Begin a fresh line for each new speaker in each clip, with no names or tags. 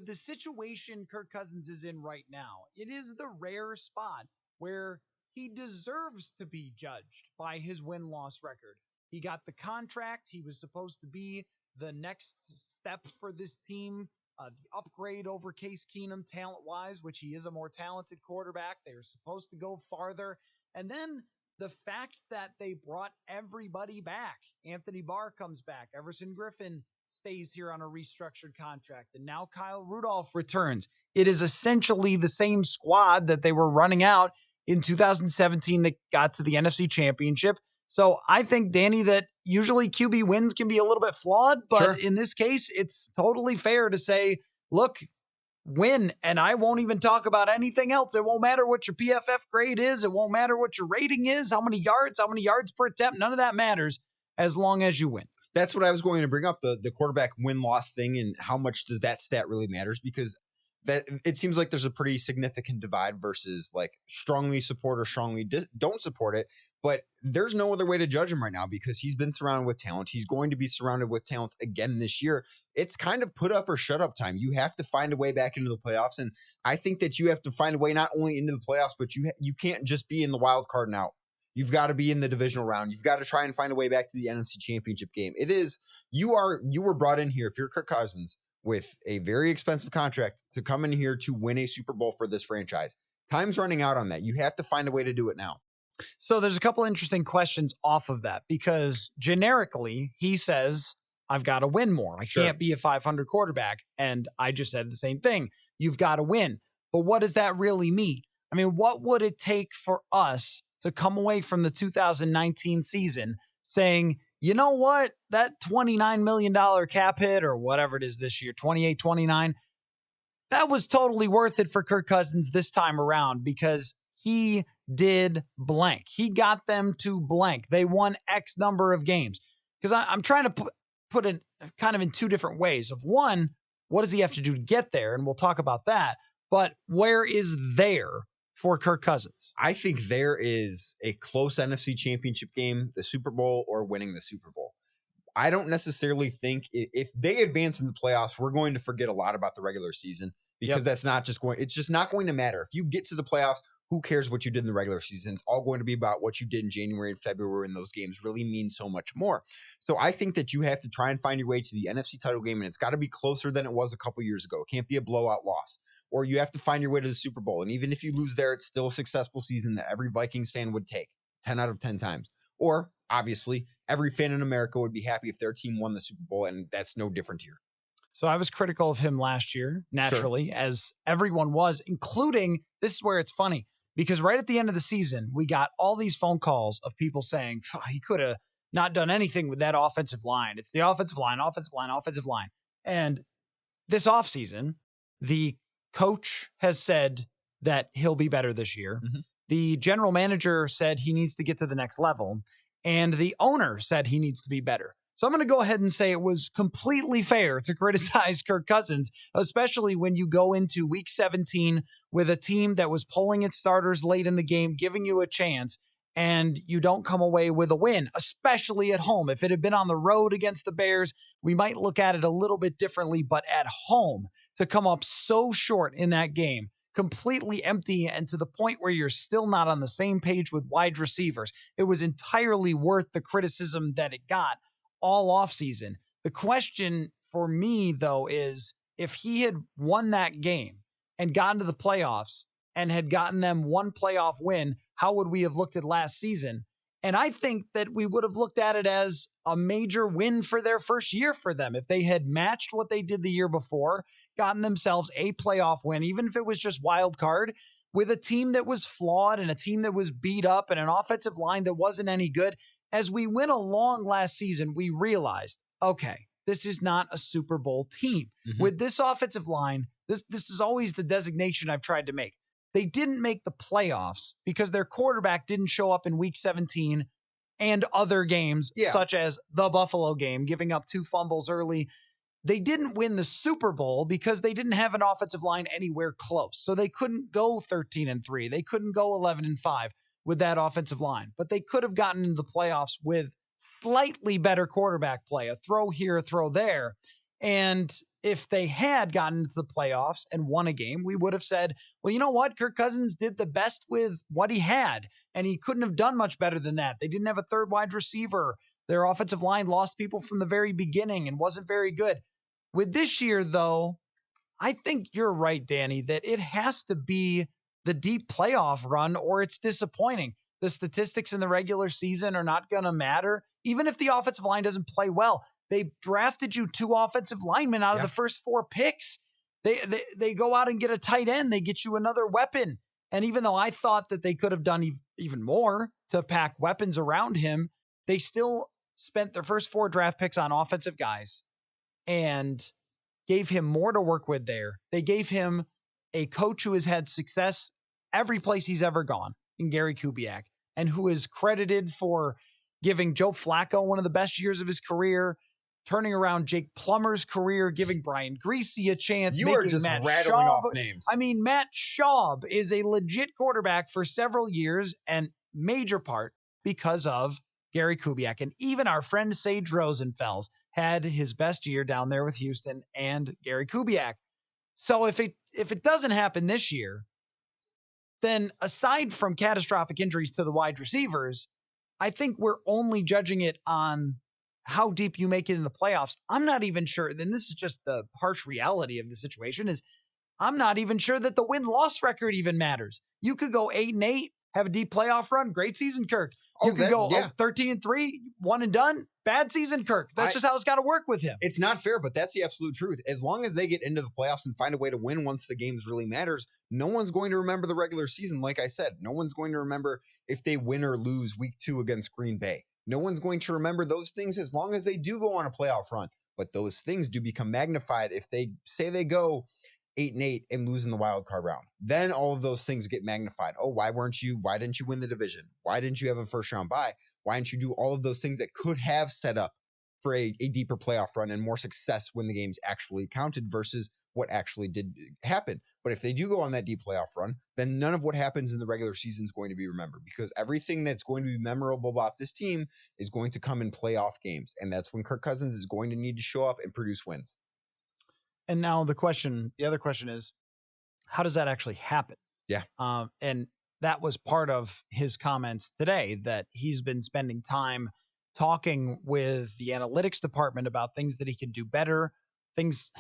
with the situation Kirk Cousins is in right now, it is the rare spot where he deserves to be judged by his win-loss record. He got the contract. He was supposed to be the next step for this team, the upgrade over Case Keenum talent-wise, which he is a more talented quarterback. They were supposed to go farther. And then the fact that they brought everybody back. Anthony Barr comes back. Everson Griffin stays here on a restructured contract. And now Kyle Rudolph returns. It is essentially the same squad that they were running out in 2017 that got to the NFC Championship. So I think, Danny, that usually QB wins can be a little bit flawed, but in this case, it's totally fair to say, look, win, and I won't even talk about anything else. It won't matter what your PFF grade is. It won't matter what your rating is, how many yards per attempt. None of that matters as long as you win.
That's what I was going to bring up, the quarterback win-loss thing, and how much does that stat really matters, because that it seems like there's a pretty significant divide versus like strongly support or strongly don't support it. But there's no other way to judge him right now because he's been surrounded with talent. He's going to be surrounded with talents again this year. It's kind of put up or shut up time. You have to find a way back into the playoffs. And I think that you have to find a way not only into the playoffs, but you can't just be in the wild card and out. You've got to be in the divisional round. You've got to try and find a way back to the NFC Championship game. You were brought in here, if you're Kirk Cousins, with a very expensive contract to come in here to win a Super Bowl for this franchise. Time's running out on that. You have to find a way to do it now.
So there's a couple interesting questions off of that, because generically he says, I've got to win more. I can't be a 500 quarterback. And I just said the same thing. You've got to win. But what does that really mean? I mean, what would it take for us to come away from the 2019 season saying, you know what, that $29 million cap hit or whatever it is this year, 28, 29, that was totally worth it for Kirk Cousins this time around because he did blank. He got them to blank. They won X number of games. Because I'm trying to put it kind of in two different ways. Of one, what does he have to do to get there? And we'll talk about that. But where is there for Kirk Cousins?
I think there is a close NFC Championship game, the Super Bowl, or winning the Super Bowl. I don't necessarily think if they advance in the playoffs, we're going to forget a lot about the regular season because it's just not going to matter. If you get to the playoffs, who cares what you did in the regular season? It's all going to be about what you did in January and February, and those games really mean so much more. So I think that you have to try and find your way to the NFC title game, and it's got to be closer than it was a couple years ago. It can't be a blowout loss. Or you have to find your way to the Super Bowl. And even if you lose there, it's still a successful season that every Vikings fan would take 10 out of 10 times. Or, obviously, every fan in America would be happy if their team won the Super Bowl, and that's no different here.
So I was critical of him last year, naturally, as everyone was, including, this is where it's funny, because right at the end of the season, we got all these phone calls of people saying, he could have not done anything with that offensive line. It's the offensive line. And this offseason, the coach has said that he'll be better this year. Mm-hmm. The general manager said he needs to get to the next level. And the owner said he needs to be better. So I'm going to go ahead and say it was completely fair to criticize Kirk Cousins, especially when you go into week 17 with a team that was pulling its starters late in the game, giving you a chance, and you don't come away with a win, especially at home. If it had been on the road against the Bears, we might look at it a little bit differently, but at home, to come up so short in that game, completely empty, and to the point where you're still not on the same page with wide receivers, it was entirely worth the criticism that it got all offseason. The question for me, though, is if he had won that game and gotten to the playoffs and had gotten them one playoff win, how would we have looked at last season? And I think that we would have looked at it as a major win for their first year for them. If they had matched what they did the year before, gotten themselves a playoff win, even if it was just wild card, with a team that was flawed and a team that was beat up and an offensive line that wasn't any good. As we went along last season, we realized, okay, this is not a Super Bowl team. Mm-hmm. With this offensive line, this is always the designation I've tried to make. They didn't make the playoffs because their quarterback didn't show up in week 17 and other games, such as the Buffalo game, giving up 2 fumbles early. They didn't win the Super Bowl because they didn't have an offensive line anywhere close. So they couldn't go 13-3. They couldn't go 11-5 with that offensive line. But they could have gotten into the playoffs with slightly better quarterback play, a throw here, a throw there. And if they had gotten into the playoffs and won a game, we would have said, well, you know what? Kirk Cousins did the best with what he had, and he couldn't have done much better than that. They didn't have a third wide receiver. Their offensive line lost people from the very beginning and wasn't very good. With this year, though, I think you're right, Danny, that it has to be the deep playoff run or it's disappointing. The statistics in the regular season are not going to matter. Even if the offensive line doesn't play well, they drafted you 2 offensive linemen out of the first 4 picks. They go out and get a tight end. They get you another weapon. And even though I thought that they could have done even more to pack weapons around him, they still spent their first 4 draft picks on offensive guys and gave him more to work with there. They gave him a coach who has had success every place he's ever gone in Gary Kubiak, and who is credited for giving Joe Flacco one of the best years of his career, turning around Jake Plummer's career, giving Brian Greasy a chance.
You are just rattling off names.
I mean, Matt Schaub is a legit quarterback for several years, and major part because of Gary Kubiak. And even our friend Sage Rosenfels had his best year down there with Houston and Gary Kubiak. So if it doesn't happen this year, then aside from catastrophic injuries to the wide receivers, I think we're only judging it on how deep you make it in the playoffs. I'm not even sure, then this is just the harsh reality of the situation, is I'm not even sure that the win-loss record even matters. You could go 8-8, have a deep playoff run, great season, Kirk. You could go 13-3, one and done, bad season, Kirk. That's just how it's got to work with him.
It's not fair, but that's the absolute truth. As long as they get into the playoffs and find a way to win once the games really matters, no one's going to remember the regular season. Like I said, no one's going to remember if they win or lose week 2 against Green Bay. No one's going to remember those things as long as they do go on a playoff run. But those things do become magnified if they say they go 8-8 and lose in the wild card round. Then all of those things get magnified. Oh, why didn't you win the division? Why didn't you have a first round bye? Why didn't you do all of those things that could have set up for a deeper playoff run and more success when the games actually counted versus what actually did happen? But if they do go on that deep playoff run, then none of what happens in the regular season is going to be remembered, because everything that's going to be memorable about this team is going to come in playoff games. And that's when Kirk Cousins is going to need to show up and produce wins.
And now the other question is, how does that actually happen?
Yeah.
And that was part of his comments today, that he's been spending time talking with the analytics department about things that he can do better, things.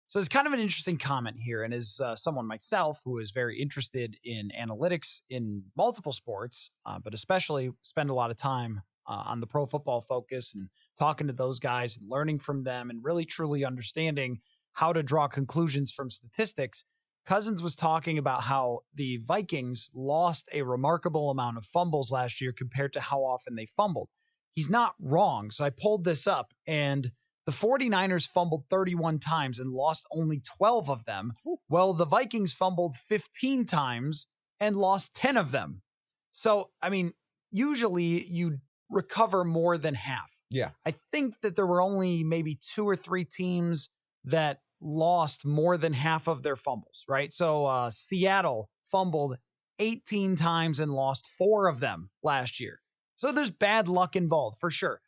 So it's kind of an interesting comment here. And as someone myself who is very interested in analytics in multiple sports, but especially spend a lot of time on the Pro Football Focus and talking to those guys and learning from them and really truly understanding how to draw conclusions from statistics, Cousins was talking about how the Vikings lost a remarkable amount of fumbles last year compared to how often they fumbled. He's not wrong. So I pulled this up, and the 49ers fumbled 31 times and lost only 12 of them. Well, the Vikings fumbled 15 times and lost 10 of them. So, I mean, usually you recover more than half.
Yeah.
I think that there were only maybe 2 or 3 teams that lost more than half of their fumbles, right? So Seattle fumbled 18 times and lost 4 of them last year. So there's bad luck involved for sure.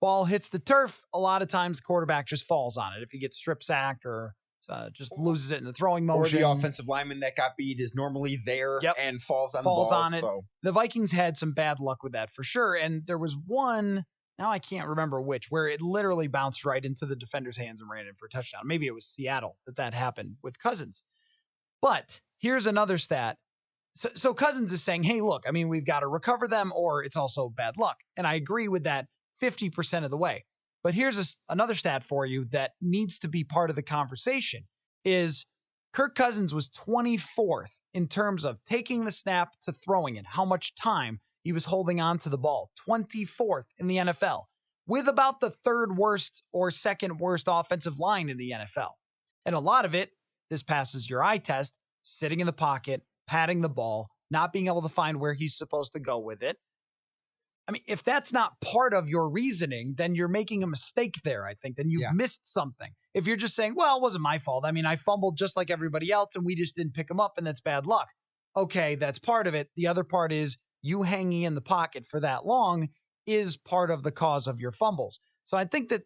Ball hits the turf, a lot of times the quarterback just falls on it. If he gets strip sacked or just loses it in the throwing motion.
Or the offensive lineman that got beat is normally there and falls on the ball.
On it. So. The Vikings had some bad luck with that for sure. And there was one, now I can't remember which, where it literally bounced right into the defender's hands and ran in for a touchdown. Maybe it was Seattle that happened with Cousins. But here's another stat. So Cousins is saying, hey, look, I mean, we've got to recover them or it's also bad luck. And I agree with that 50% of the way. But here's another stat for you that needs to be part of the conversation is Kirk Cousins was 24th in terms of taking the snap to throwing it, how much time he was holding on to the ball, 24th in the NFL, with about the 3rd worst or 2nd worst offensive line in the NFL. And a lot of it, this passes your eye test, sitting in the pocket, patting the ball, not being able to find where he's supposed to go with it. I mean, if that's not part of your reasoning, then you're making a mistake there, I think. Then you've missed something. If you're just saying, well, it wasn't my fault. I mean, I fumbled just like everybody else, and we just didn't pick him up, and that's bad luck. Okay, that's part of it. The other part is you hanging in the pocket for that long is part of the cause of your fumbles. So I think that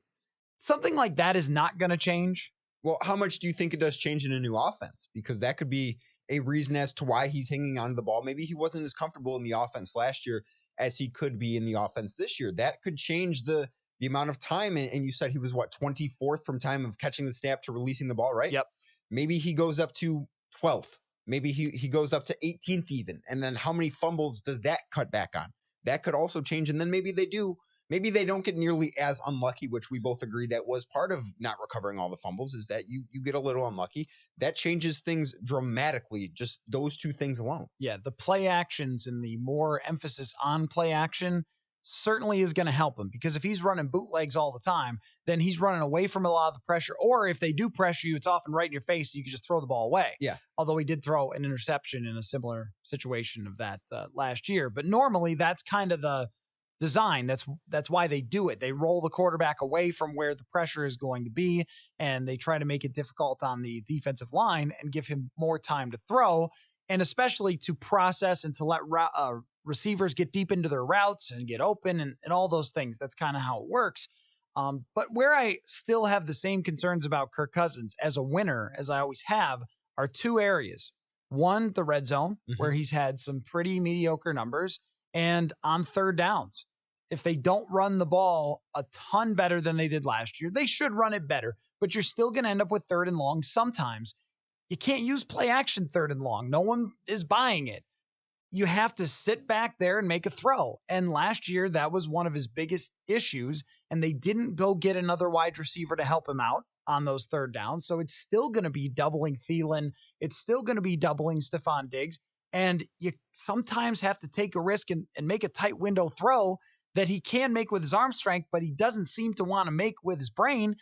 Something like that is not going to change.
Well, how much do you think it does change in a new offense? Because that could be a reason as to why he's hanging on to the ball. Maybe he wasn't as comfortable in the offense last year as he could be in the offense this year. That could change the amount of time. And you said he was, what, 24th from time of catching the snap to releasing the ball, right?
Yep.
Maybe he goes up to 12th. Maybe he goes up to 18th even. And then how many fumbles does that cut back on? That could also change. And then maybe they don't get nearly as unlucky, which we both agree that was part of not recovering all the fumbles, is that you get a little unlucky. That changes things dramatically, just those two things alone.
Yeah, the play actions and the more emphasis on play action certainly is going to help him, because if he's running bootlegs all the time, then he's running away from a lot of the pressure. Or if they do pressure you, it's often right in your face, so you can just throw the ball away.
Yeah.
Although he did throw an interception in a similar situation of that last year. But normally that's kind of the design. That's why they do it. They roll the quarterback away from where the pressure is going to be, and they try to make it difficult on the defensive line and give him more time to throw, and especially to process and to let receivers get deep into their routes and get open and all those things. That's kind of how it works. But where I still have the same concerns about Kirk Cousins as a winner, as I always have, are two areas. One, the red zone, where he's had some pretty mediocre numbers, and on third downs. If they don't run the ball a ton better than they did last year, they should run it better, but you're still going to end up with third and long sometimes. You can't use play action third and long. No one is buying it. You have to sit back there and make a throw. And last year, that was one of his biggest issues, and they didn't go get another wide receiver to help him out on those third downs. So it's still going to be doubling Thielen. It's still going to be doubling Stephon Diggs. And you sometimes have to take a risk and make a tight window throw that he can make with his arm strength, but he doesn't seem to want to make with his brain.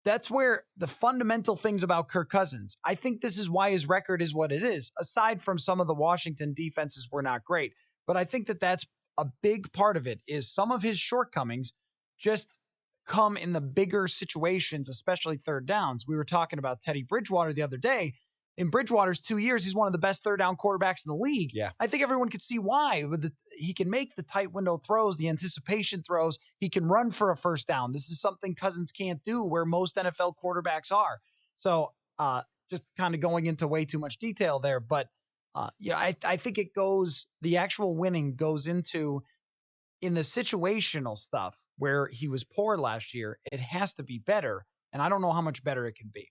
That's where the fundamental things about Kirk Cousins. I think this is why his record is what it is, aside from some of the Washington defenses were not great. But I think that that's a big part of it, is some of his shortcomings just come in the bigger situations, especially third downs. We were talking about Teddy Bridgewater the other day. In Bridgewater's 2 years, he's one of the best third down quarterbacks in the league.
Yeah.
I think everyone could see why. He can make the tight window throws, the anticipation throws. He can run for a first down. This is something Cousins can't do where most NFL quarterbacks are. So just kind of going into way too much detail there. But I think the actual winning goes into, in the situational stuff where he was poor last year, it has to be better. And I don't know how much better it can be.